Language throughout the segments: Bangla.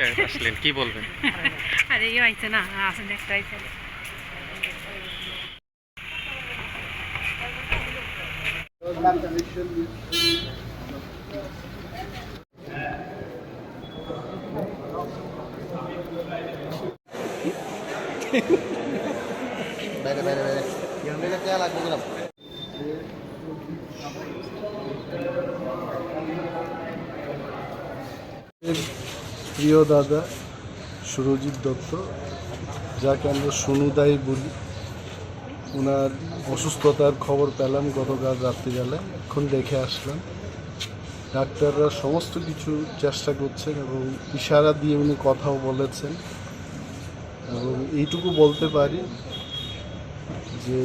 আসলেন, কি বলবেন? আরে ইয়ে আইছে না, আসেন একটা আইছে। বাইরে বাইরে বাইরে বাইরে কে লাগবে না প্রিয় দাদা সুরজিৎ দত্ত, যাকে আমরা সোনুদাই বলি, ওনার অসুস্থতার খবর পেলাম গতকাল রাত্রিবেলা। এখন দেখে আসলাম। ডাক্তাররা সমস্ত কিছু চেষ্টা করছেন এবং ইশারা দিয়ে উনি কথাও বলেছেন। এবং এইটুকু বলতে পারি যে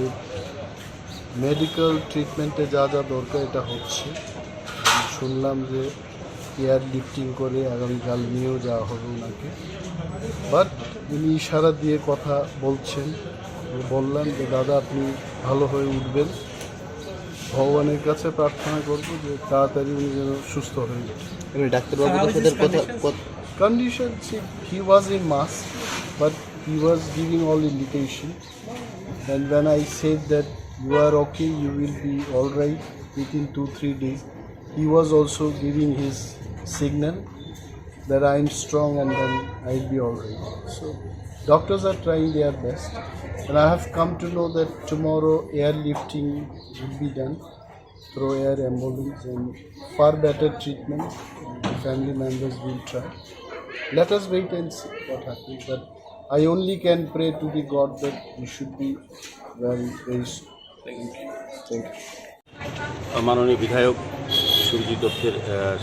মেডিকেল ট্রিটমেন্টে যা যা দরকার এটা হচ্ছে। শুনলাম যে এয়ার লিফটিং করে আগামীকাল নিয়েও যাওয়া হবে ওনাকে। বাট উনি ইশারা দিয়ে কথা বলছেন। বললাম যে দাদা আপনি ভালো হয়ে উঠবেন, ভগবানের কাছে প্রার্থনা করবো যে তাড়াতাড়ি উনি যেন সুস্থ হয়ে ওঠেন। ডাক্তারবাবুদের সাথে Condition, see, he was in mass, but he was giving all indication. And when I said that you are okay, you will be all right within 2-3 days, he was also giving his signal that I am strong and then I'll be all right. So doctors are trying their best, and I have come to know that tomorrow airlifting will be done through air ambulance and far better treatment. The family members will try. Let us wait and see what happens. But I only can pray to the God that you should be well very soon. Thank you. Thank you. মাননীয় বিধায়ক সুরজিৎ দত্তের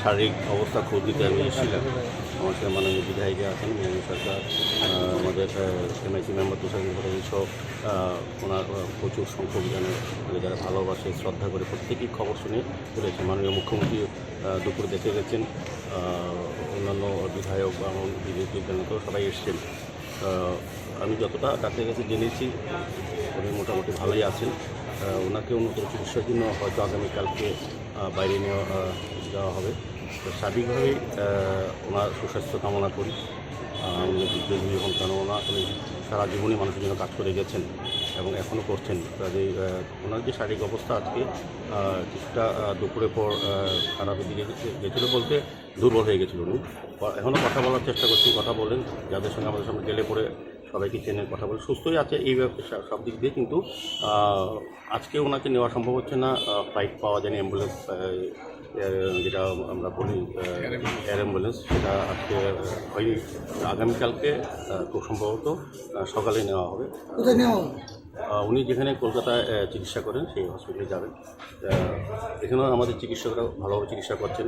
শারীরিক অবস্থা খোঁজ দিতে আমি এসেছিলাম। আমার সাথে মাননীয় বিধায়িকা আছেন, মিয়ানি সরকার, আমাদের এমআইসি মেম্বার তুষার সহ ওনার প্রচুর সংখ্যক যারা ভালোবাসে, শ্রদ্ধা করে প্রত্যেকেই খবর শুনে চলেছে। মাননীয় মুখ্যমন্ত্রী দুপুরে দেখে গেছেন, অন্যান্য বিধায়ক বা বিজেপির জনতাও সবাই এসছেন। আমি যতটা ডাক্তারের কাছে জেনেছি উনি মোটামুটি ভালোই আছেন। ওনাকে উন্নত চিকিৎসার জন্য হয়তো আগামীকালকে বাইরে যাওয়া হবে। তো স্বাভাবিকভাবেই ওনার সুস্বাস্থ্য কামনা করি। উনি জীবন কেননা উনি সারা জীবনই মানুষের জন্য কাজ করে গেছেন এবং এখনও করছেন। কাজেই ওনার যে শারীরিক অবস্থা আজকে কিছুটা দুপুরের পর খারাপের দিকে গেছিলো, বলতে দুর্বল হয়ে গেছিল উনি। এখনও কথা বলার চেষ্টা করছি, কথা বলেন, যাদের সঙ্গে আমাদের সামনে গেলে পরে সবাইকে চেনে, কথা বলে সুস্থই আছে এই সব দিক দিয়ে। কিন্তু আজকে ওনাকে নেওয়া সম্ভব হচ্ছে না, ফ্লাইট পাওয়া যায়নি, অ্যাম্বুলেন্স যেটা আমরা বলি এয়ার অ্যাম্বুলেন্স, সেটা আজকে হয়নি। আগামীকালকে খুব সম্ভবত সকালে নেওয়া হবে। উনি যেখানে কলকাতায় চিকিৎসা করেন সেই হসপিটালে যাবেন। এখানেও আমাদের চিকিৎসকরা ভালোভাবে চিকিৎসা করছেন,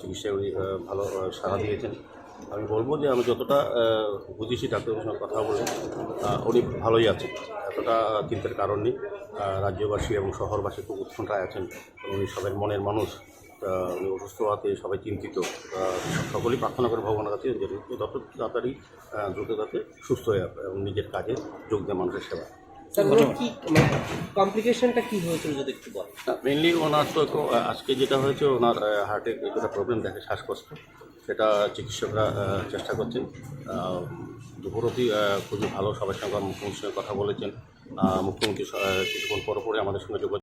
চিকিৎসায় উনি ভালো সাড়া দিয়েছেন। আমি বলবো যে আমি যতটা বুঝেছি ডাক্তারের সঙ্গে কথা বলে উনি ভালোই আছেন, এতটা চিন্তার কারণ নেই। রাজ্যবাসী এবং শহরবাসী খুব উৎকণ্ঠায় আছেন, উনি সবাই মনের মানুষ। উনি অসুস্থ হওয়াতে সবাই চিন্তিত। সকলেই প্রার্থনা করে ভগবানের কাছে যে যত তাড়াতাড়ি দ্রুত যাতে সুস্থ হয়ে যাবে এবং নিজের কাজে যোগ দেয় মানুষের সেবা। কমপ্লিকেশনটা কী হয়েছিল যদি একটু বলেন? মেনলি ওনার তো আজকে যেটা হয়েছে, ওনার হার্টে কিছুটা প্রবলেম দেখে, শ্বাসকষ্ট, সেটা চিকিৎসকরা চেষ্টা করছেন। দুপুর অবধি খুবই ভালো, সবার সঙ্গে মুখ্যমন্ত্রীর সঙ্গে কথা বলেছেন। মুখ্যমন্ত্রী কিছুক্ষণ পরে আমাদের সঙ্গে যোগাযোগ